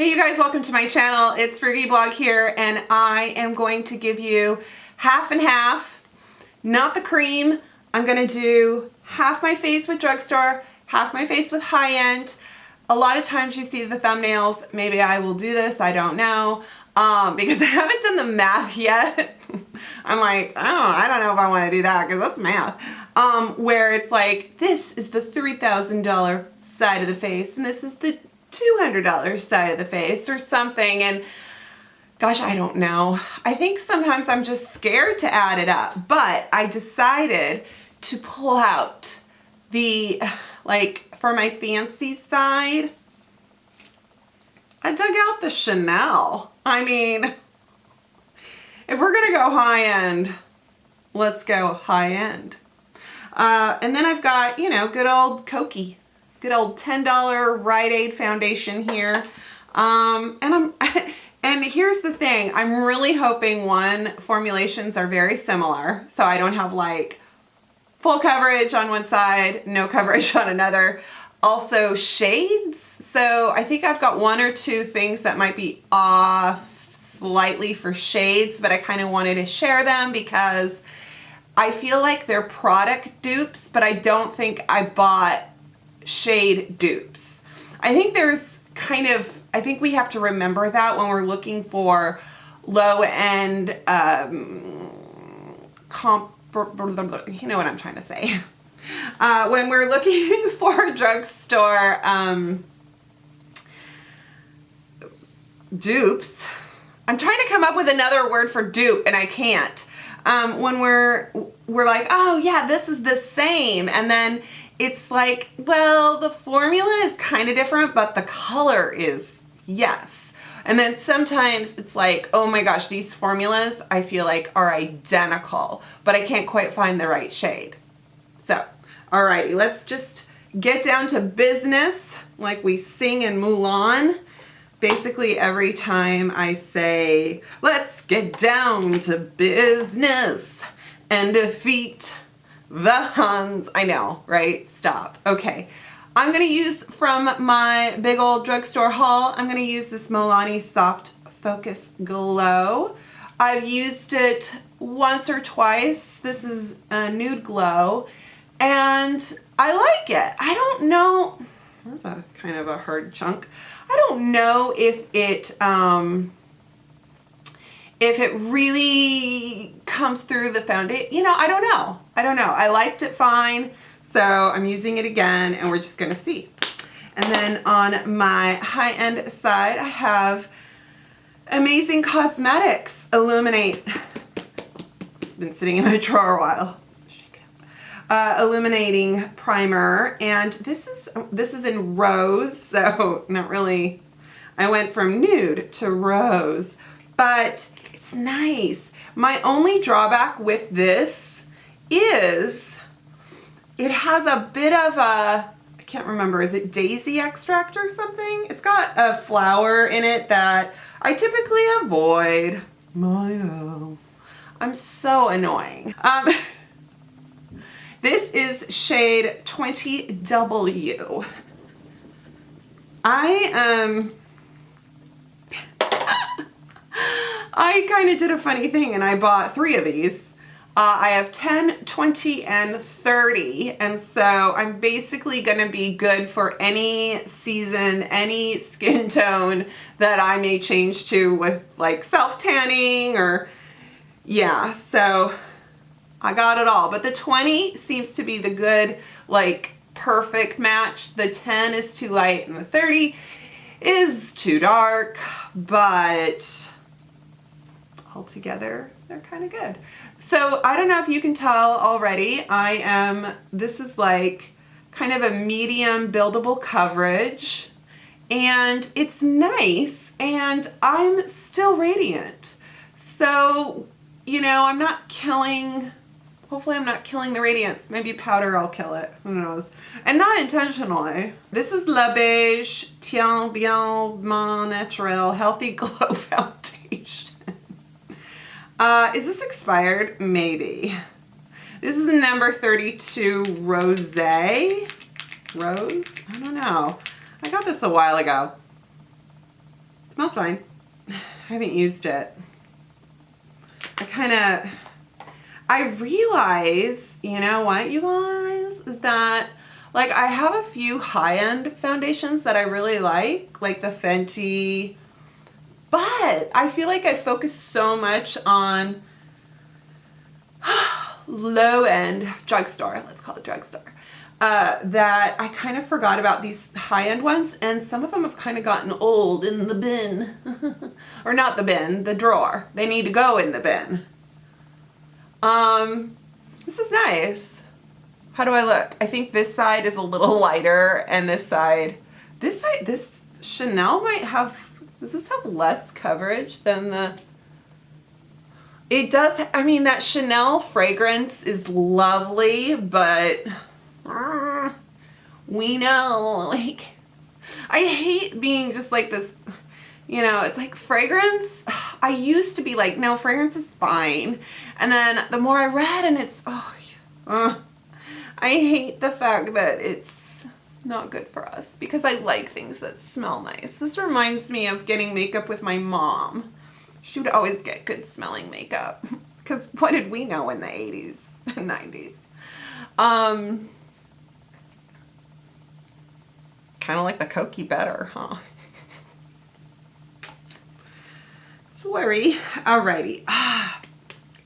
Hey you guys, welcome to my channel. It's Frugalista here and I am going to give you half and half, not the cream. I'm going to do half my face with Drugstore, half my face with high-end. A lot of times you see the thumbnails, maybe I will do this, I don't know, because I haven't done the math yet. I'm like, oh, I don't know if I want to do that because that's math. Where it's like, this is the $3,000 side of the face and this is the $200 side of the face or something, and gosh, I don't know. I think sometimes I'm just scared to add it up, but I decided to pull out the, like, for my fancy side, I dug out the Chanel. I mean, if we're gonna go high end, let's go high end. And then I've got, you know, good old Kokie. Good old $10 Rite Aid foundation here. And here's the thing, I'm really hoping formulations are very similar, so I don't have like full coverage on one side, no coverage on another. Also shades, so I think I've got one or two things that might be off slightly for shades, but I kind of wanted to share them because I feel like they're product dupes, but I don't think I bought shade dupes. I think there's kind of, I think we have to remember that when we're looking for low-end, you know what I'm trying to say. When we're looking for drugstore dupes, I'm trying to come up with another word for dupe and I can't. When we're like, oh yeah, this is the same, and then it's like, well, the formula is kind of different, but the color is yes. And then sometimes it's like, oh my gosh, these formulas I feel like are identical, but I can't quite find the right shade. So, alrighty, let's just get down to business like we sing in Mulan. Basically every time I say, let's get down to business and defeat the Huns. I know, right? Stop. Okay. I'm going to use from my big old drugstore haul, I'm going to use this Milani Soft Focus Glow. I've used it once or twice. This is a nude glow and I like it. I don't know. There's a kind of a hard chunk. I don't know if it really comes through the foundation. You know, I don't know. I liked it fine, so I'm using it again and we're just gonna see. And then on my high-end side, I have Amazing Cosmetics Illuminate. It's been sitting in my drawer a while. Illuminating primer, and this is in rose, so not really. I went from nude to rose, but it's nice. My only drawback with this is it has a bit of a, I can't remember, is it daisy extract or something? It's got a flower in it that I typically avoid. I know. I'm so annoying. This is shade 20W. I kind of did a funny thing and I bought 3 of these. I have 10, 20, and 30, and so I'm basically going to be good for any season, any skin tone that I may change to with like self-tanning or, yeah, so I got it all. But the 20 seems to be the good, like, perfect match. The 10 is too light and the 30 is too dark, but altogether they're kind of good. So I don't know if you can tell already, this is like kind of a medium buildable coverage and it's nice and I'm still radiant. So, you know, I'm not killing, hopefully I'm not killing the radiance. Maybe powder I'll kill it, who knows. And not intentionally. This is La Beige Tient Bien Mon Naturel Healthy Glow Foundation. Is this expired? Maybe. This is a number 32 Rosé. Rose? I don't know. I got this a while ago. It smells fine. I haven't used it. I realize, you know what, you guys, is that like I have a few high-end foundations that I really like the Fenty, but I feel like I focus so much on low-end drugstore, let's call it drugstore, that I kind of forgot about these high-end ones, and some of them have kind of gotten old in the bin. Or not the bin, the drawer. They need to go in the bin. This is nice. How do I look? I think this side is a little lighter, and this Chanel might have, does this have less coverage than the, it does, I mean, that Chanel fragrance is lovely, but we know, like, I hate being just like this, you know, it's like fragrance. I used to be like, no, fragrance is fine. And then the more I read, and it's, I hate the fact that it's not good for us because I like things that smell nice. This reminds me of getting makeup with my mom. She would always get good smelling makeup because what did we know in the 80s and 90s? Kind of like the Cokie better, huh? Sorry. Alrighty.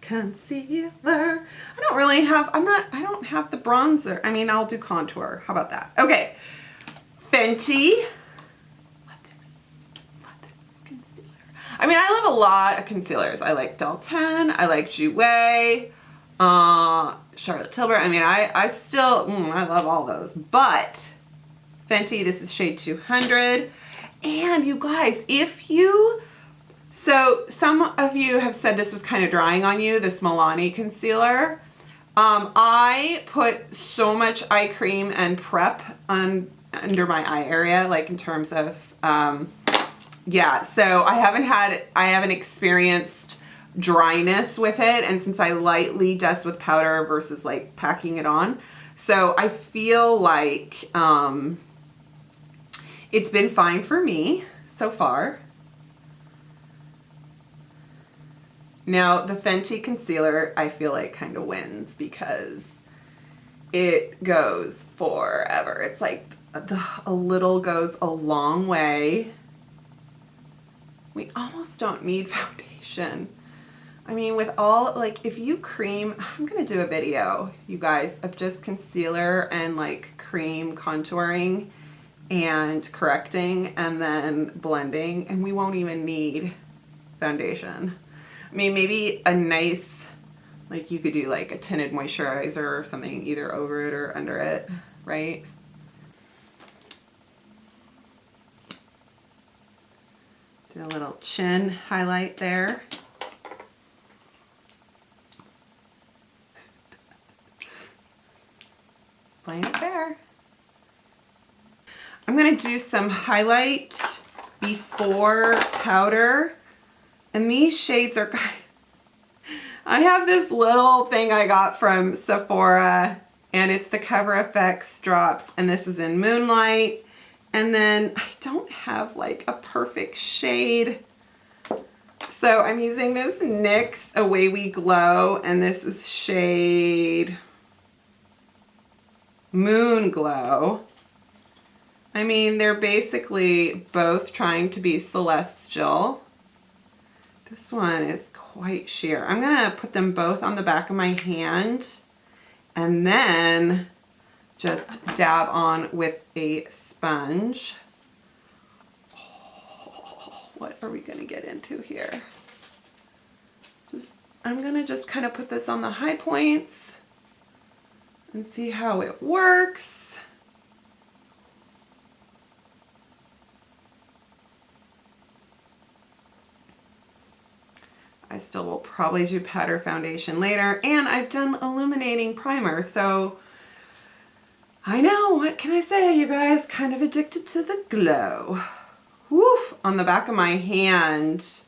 Concealer. I don't really have, I don't have the bronzer. I mean, I'll do contour. How about that? Okay. Fenty. Love this concealer. I mean, I love a lot of concealers. I like Del 10. I like Joah. Charlotte Tilbury. I mean, I still, I love all those. But Fenty, this is shade 200. And you guys, so some of you have said this was kind of drying on you, this Milani concealer. I put so much eye cream and prep under my eye area, like in terms of, yeah, so I haven't experienced dryness with it, and since I lightly dust with powder versus like packing it on, so I feel like it's been fine for me so far. Now, the Fenty concealer, I feel like kind of wins because it goes forever. It's like a little goes a long way. We almost don't need foundation. I mean, with all, like, if you cream, I'm going to do a video, you guys, of just concealer and like cream contouring and correcting and then blending, and we won't even need foundation. I mean, maybe a nice, like you could do like a tinted moisturizer or something either over it or under it, right? Do a little chin highlight there. Plain and fair. I'm going to do some highlight before powder. And these shades are, I have this little thing I got from Sephora, and it's the Cover FX drops, and this is in Moonlight. And then I don't have like a perfect shade, so I'm using this NYX Away We Glow, and this is shade Moon Glow. I mean, they're basically both trying to be celestial. This one is quite sheer. I'm going to put them both on the back of my hand and then just dab on with a sponge. Oh, what are we going to get into here? I'm going to just kind of put this on the high points and see how it works. I still will probably do powder foundation later, and I've done illuminating primer, so I know, what can I say, you guys? Kind of addicted to the glow. Woof, on the back of my hand.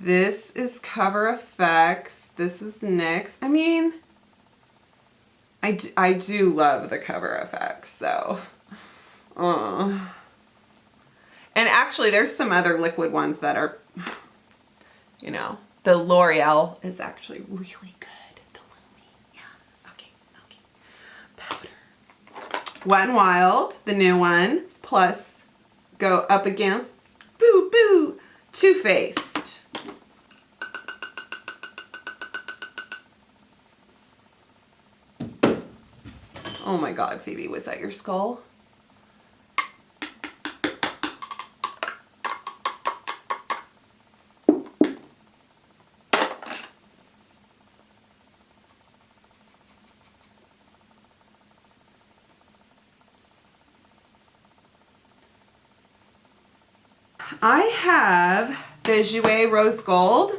This is Cover FX. This is NYX. I mean, I do love the Cover FX, so. And actually there's some other liquid ones that are, you know, the L'Oreal is actually really good. The Lumi, yeah, okay. Powder. Wet n Wild, the new one, plus go up against, boo boo, Too Faced. Oh my God, Phoebe, was that your skull? I have the Joah Rose Gold.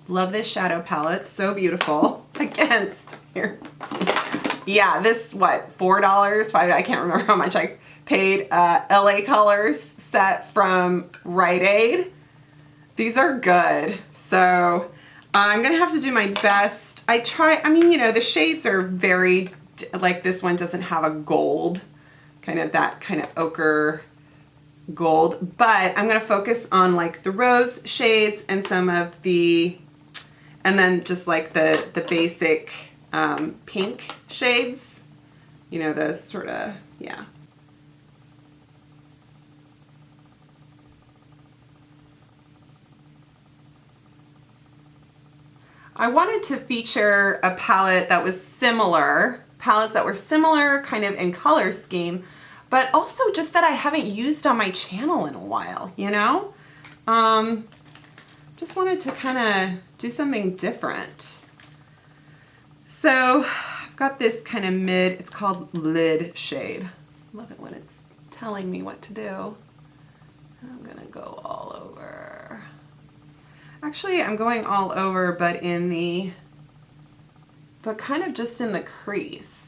Love this shadow palette, so beautiful. Against here. Yeah, this, what, $4, $5, I can't remember how much I paid. LA Colors set from Rite Aid. These are good. So I'm gonna have to do my best. I mean, you know, the shades are very, like this one doesn't have a gold, kind of that kind of ochre gold, but I'm gonna focus on like the rose shades and some of the, and then just like the basic pink shades, you know, the sort of, yeah. I wanted to feature a palette that was similar, palettes that were similar kind of in color scheme, but also just that I haven't used on my channel in a while, you know? Just wanted to kind of do something different. So I've got this kind of mid, it's called Lid shade. Love it when it's telling me what to do. I'm gonna go all over. Actually, I'm going all over, but kind of just in the crease.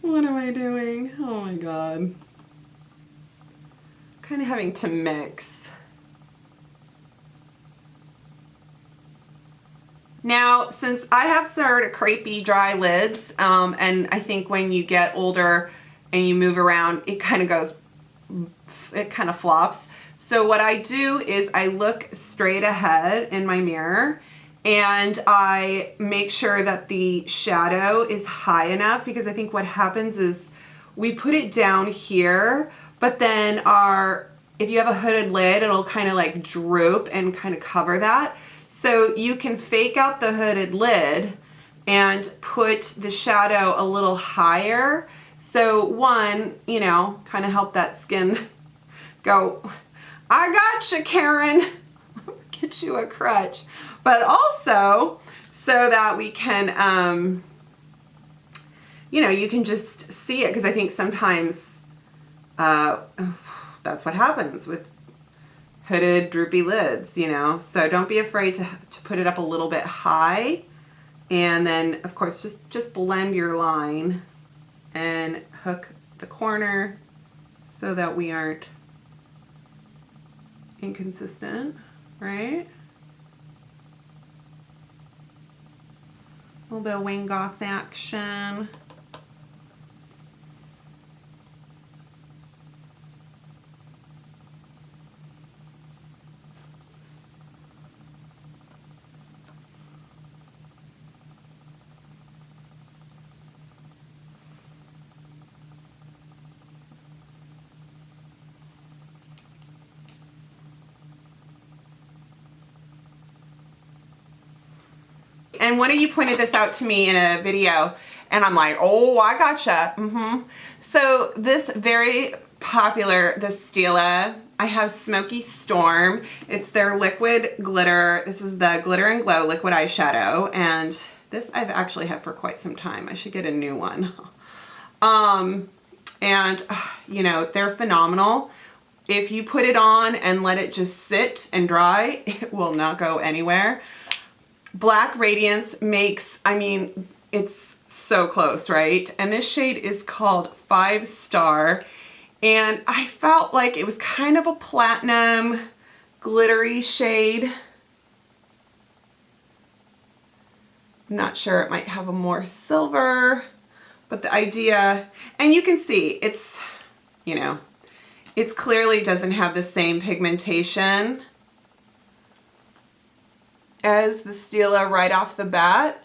What am I doing? Oh my God. Kind of having to mix. Now, since I have sort of crepey dry lids, and I think when you get older and you move around, it kind of goes, it kind of flops. So what I do is I look straight ahead in my mirror and I make sure that the shadow is high enough, because I think what happens is we put it down here, but then if you have a hooded lid, it'll kind of like droop and kind of cover that. So you can fake out the hooded lid and put the shadow a little higher. So one, you know, kind of help that skin go, I gotcha, Karen. Get you a crutch. But also so that we can, you know, you can just see it, because I think sometimes that's what happens with hooded, droopy lids, you know. So don't be afraid to put it up a little bit high, and then of course just blend your line and hook the corner so that we aren't inconsistent, right? A little bit of wing goss action. And one of you pointed this out to me in a video, and I'm like, oh, I gotcha. So this very popular, the Stila, I have Smoky Storm. It's their liquid glitter. This is the Glitter and Glow liquid eyeshadow, and this I've actually had for quite some time. I should get a new one. And you know, they're phenomenal. If you put it on and let it just sit and dry, it will not go anywhere. Black Radiance makes, I mean, it's so close, right? And this shade is called 5 Star. And I felt like it was kind of a platinum, glittery shade. I'm not sure, it might have a more silver, but the idea, and you can see it's, you know, it clearly doesn't have the same pigmentation as the Stila right off the bat.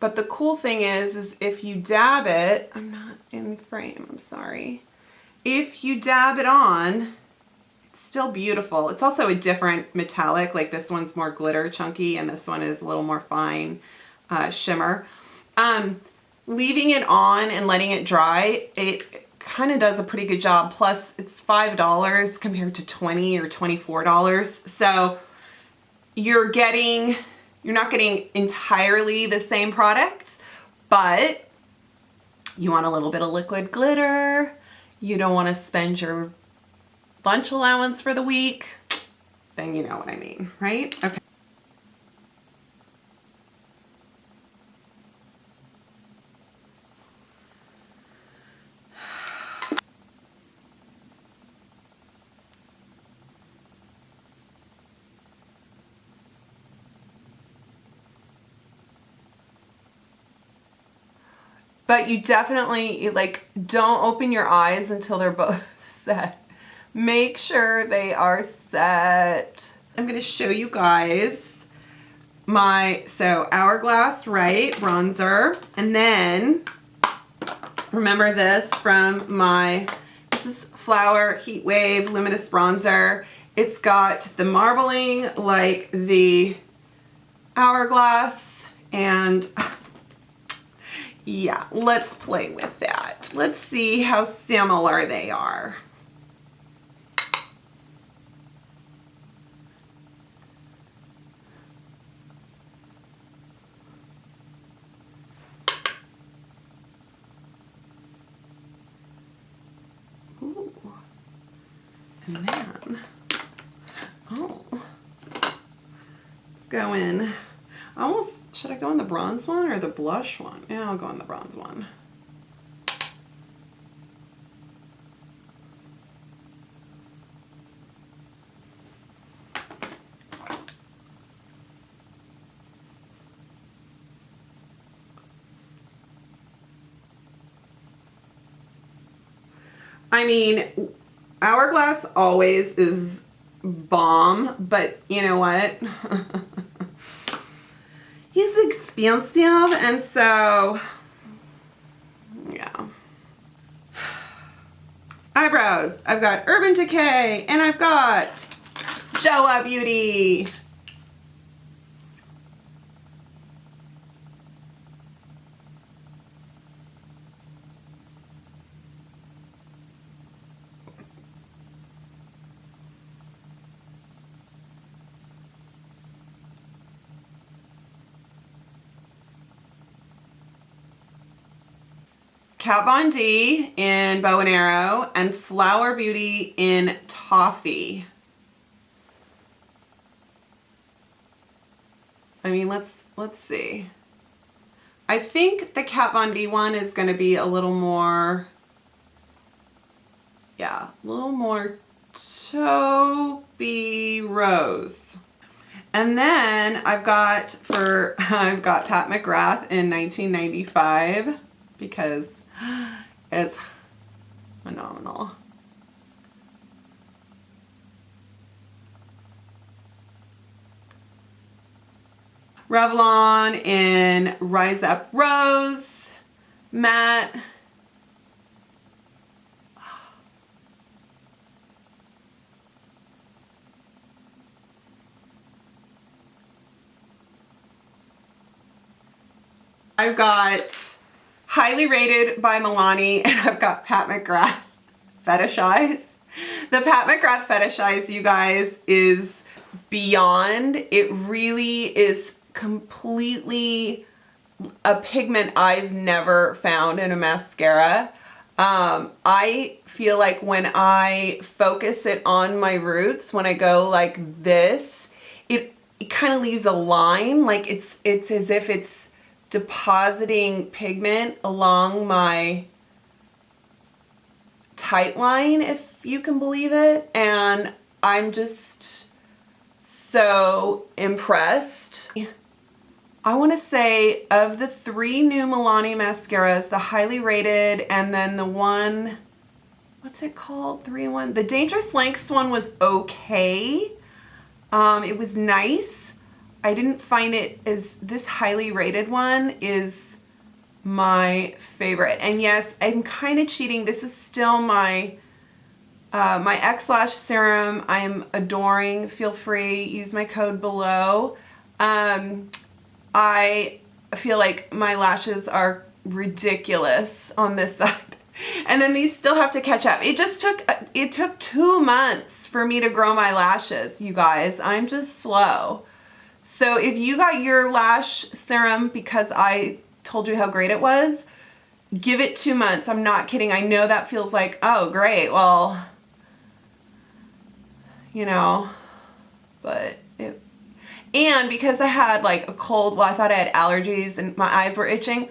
But the cool thing is if you dab it, I'm not in frame, I'm sorry. If you dab it on, it's still beautiful. It's also a different metallic, like this one's more glitter chunky and this one is a little more fine shimmer. Leaving it on and letting it dry, it kind of does a pretty good job. Plus it's $5 compared to $20 or $24. So you're not getting entirely the same product, but you want a little bit of liquid glitter. You don't want to spend your lunch allowance for the week. Then you know what I mean, right? Okay. But you definitely, like, don't open your eyes until they're both set. Make sure they are set. I'm gonna show you guys so Hourglass, right, bronzer. And then, remember this from this is Flower Heat Wave Luminous Bronzer. It's got the marbling like the Hourglass, and yeah, let's play with that. Let's see how similar they are. Ooh. And then, let's go in. Should I go in the bronze one or the blush one? Yeah, I'll go in the bronze one. I mean, Hourglass always is bomb, but you know what? He's expensive, and so, yeah. Eyebrows. I've got Urban Decay, and I've got Joah Beauty. Kat Von D in Bow and Arrow, and Flower Beauty in Toffee. I mean, let's see. I think the Kat Von D one is going to be a little more, yeah, a little more taupey rose. And then I've got Pat McGrath in 1995 because it's phenomenal. Revlon in Rise Up Rose Matte. I've got Highly Rated by Milani, and I've got Pat McGrath Fetishize. The Pat McGrath Fetishize, you guys, is beyond. It really is completely a pigment I've never found in a mascara. I feel like when I focus it on my roots, when I go like this, it kind of leaves a line, like it's as if it's depositing pigment along my tight line, if you can believe it. And I'm just, so impressed. I want to say of the 3 new Milani mascaras, the highly rated and then the one, what's it called? 3-in-1. The Dangerous Lengths one was okay. It was nice. I didn't find it as, this highly rated one is my favorite. And yes, I'm kind of cheating. This is still my my XLASH serum. I'm adoring. Feel free, use my code below. I feel like my lashes are ridiculous on this side. And then these still have to catch up. It took 2 months for me to grow my lashes, you guys. I'm just slow. So if you got your lash serum because I told you how great it was, give it 2 months. I'm not kidding. I know that feels like, oh, great. Well, you know, but it, and because I had like a cold, well, I thought I had allergies and my eyes were itching.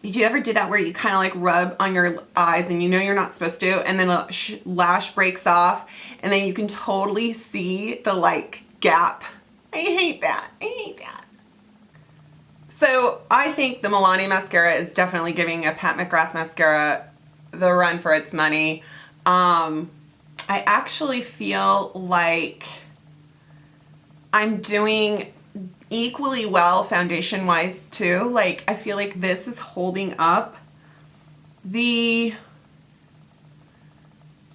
Did you ever do that where you kind of like rub on your eyes and you know you're not supposed to, and then a lash breaks off and then you can totally see the like gap? I hate that. I hate that. So I think the Milani mascara is definitely giving a Pat McGrath mascara the run for its money. I actually feel like I'm doing equally well foundation wise too. Like I feel like this is holding up.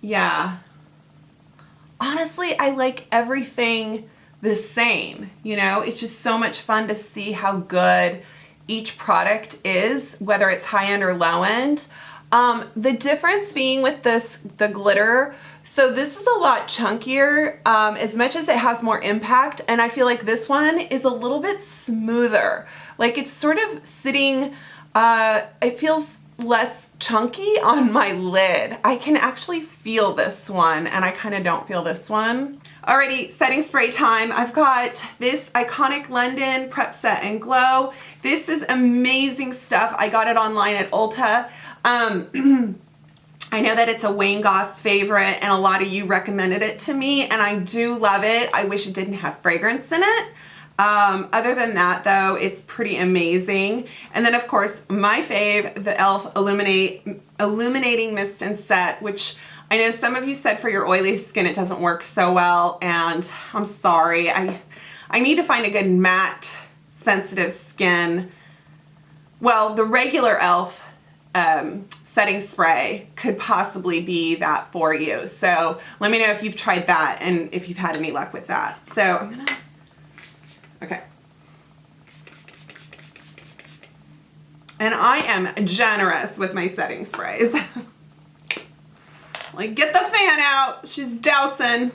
Yeah. Honestly, I like everything the same, you know? It's just so much fun to see how good each product is, whether it's high end or low end. The difference being with the glitter, so this is a lot chunkier, as much as it has more impact, and I feel like this one is a little bit smoother. Like it's sort of sitting, it feels less chunky on my lid. I can actually feel this one, and I kind of don't feel this one. Alrighty, setting spray time. I've got this Iconic London Prep Set and Glow. This is amazing stuff. I got it online at Ulta. I know that it's a Wayne Goss favorite and a lot of you recommended it to me, and I do love it. I wish it didn't have fragrance in it. Other than that though, it's pretty amazing. And then of course my fave, the e.l.f. Illuminating Mist and Set, which I know some of you said for your oily skin it doesn't work so well, and I'm sorry. I need to find a good matte sensitive skin. Well, the regular e.l.f. setting spray could possibly be that for you. So let me know if you've tried that and if you've had any luck with that. So I'm gonna, okay. And I am generous with my setting sprays. Like, get the fan out. She's dousing.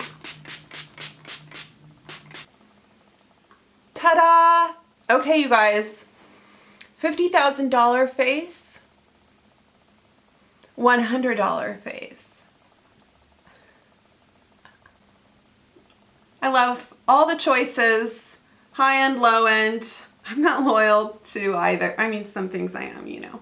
Ta-da! Okay, you guys. $50,000 face. $100 face. I love all the choices. High end, low end. I'm not loyal to either. I mean, some things I am, you know.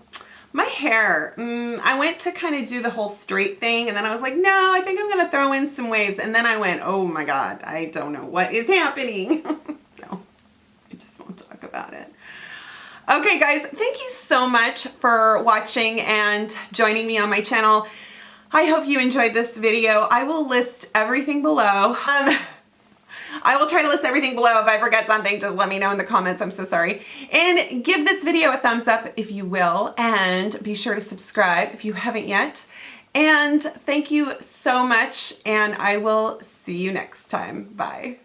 My hair, I went to kind of do the whole straight thing, and then I was like, no, I think I'm gonna throw in some waves. And then I went, oh my God, I don't know what is happening. So I just won't talk about it. Okay guys, thank you so much for watching and joining me on my channel. I hope you enjoyed this video. I will list everything below. I will try to list everything below. If I forget something, just let me know in the comments. I'm so sorry. And give this video a thumbs up if you will, and be sure to subscribe if you haven't yet. And thank you so much, and I will see you next time. Bye.